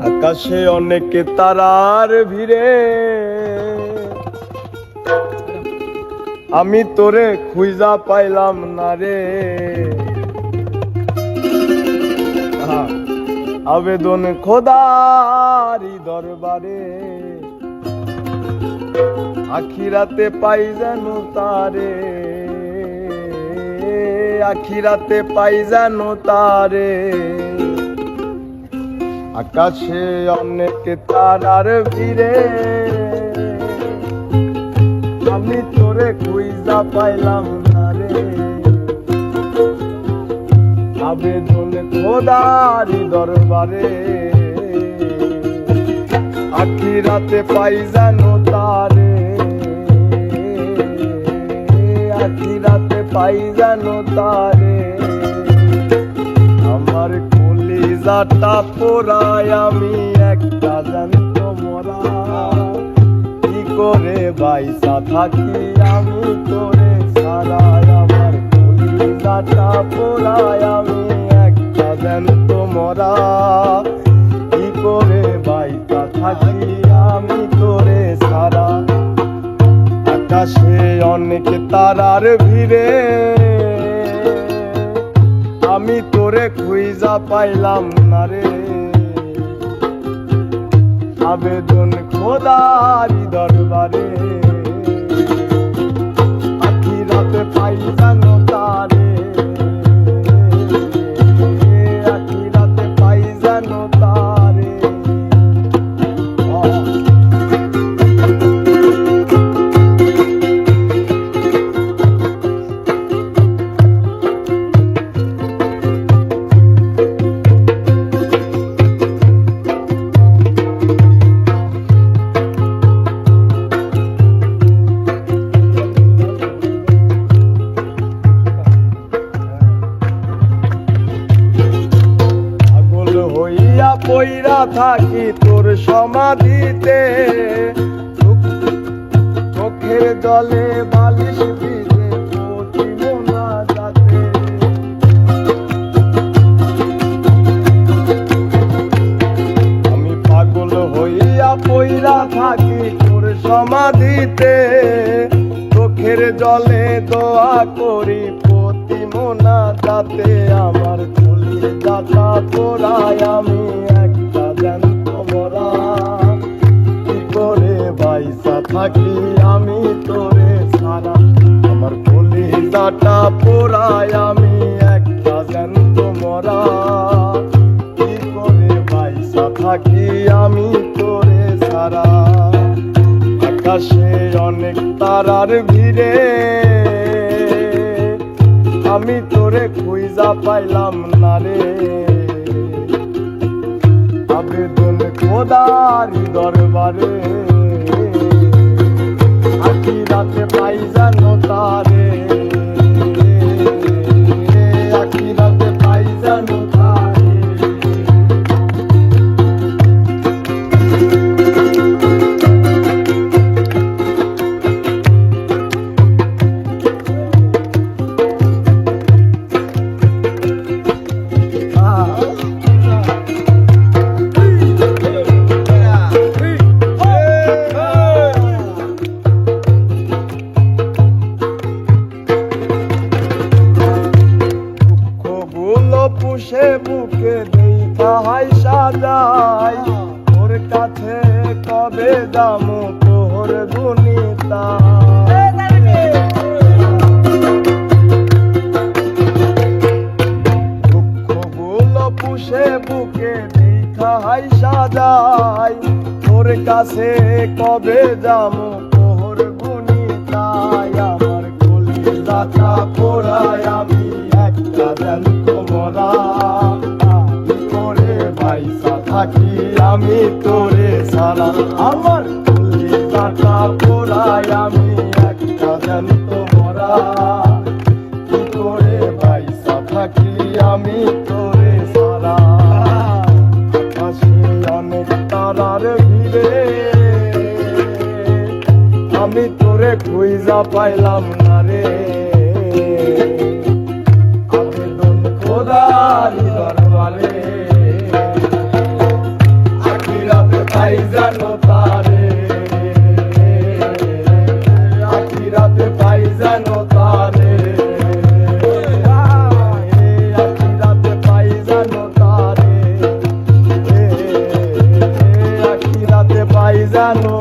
আকাশে অনেক তারার ভিড়ে আমি তোরে খুঁজা পাইলাম না রে। আবেদন খোদারি দরবারে আখিরাতে পাই যেন তারে, আখিরাতে পাই যেন তারে। আকাশে অনেক তারার ভিড়ে আমি তোরে খুঁজা পাইলাম না রে। আবেদন খোদারি দরবারে আখিরাতে পাই যেন তারে, আখিরাতে পাই যেন তারে। আমার কলিজাটা পোড়ায় আমি একটা জ্যান্ত মরা, কি করে বাইসা থাকি আমি তোরে ছাড়াই। আমার কলিজাটা পোড়ায় আমি একটা জ্যান্ত মরা, কি করে বাইসা থাকি আমি তোরে ছাড়া। আকাশে অনেক তারার ভিড়ে আমি তোরে খুঁজা পাইলাম না রে। আবেদন খোদারি দরবারে আখিরাতে পাই যেন তারে, আখিরাতে পাই যেন তারে। পইরা থাকি তোর সমাধিতে, চোখের জলে বালিশ ভিজে পচি মোনাজাতে। আমি পাগল হইয়া পইরা থাকি তোর সমাধিতে, চোখের জলে দোয়া করি পতি মোনাজাতে। আমার কলিজাটা পোড়ায় আমি একটা জ্যান্ত মরা, কি করে বাইসা থাকি আমি তোরে ছাড়া। আমার কলিজাটা পোড়ায় আমি একটা জ্যান্ত মরা, কি করে বাইসা থাকি আমি তোরে ছাড়া। আকাশে অনেক তারার ভিড়ে আমি তোরে খুঁজা পাইলাম না রে। আবেদন খোদারি দরবারে আখিরাতে পাই যেন তারে, আখিরাতে পাই যেন তারে। পুষে বুকে দেখা হাই সাজাই, তোর কাছে কবে যামু তোর গুনিতা। দুঃখগুলো পুষে বুকে দেখা হাই সাজাই, তোর কাছে কবে যামু তোর গুনিতাই। আমার কলিজাটা পোড়ায় আমি একটা জ্যান্ত মরা, কি করে বাইসা থাকি আমি তোরে ছাড়া। আমার কলিজাটা পোড়ায় আমি একটা জ্যান্ত মরা, কি করে বাইসা থাকি আমি তোরে ছাড়া। আকাশে অনেক তারার ভিড়ে আমি তোরে খুঁজা পাইলাম না রে। আবেদন খোদারি দরবারে জানো তারে, আখিরাতে পাই জানো তারে, আখিরাতে পাই জানো তারে, আখিরাতে পাই জানো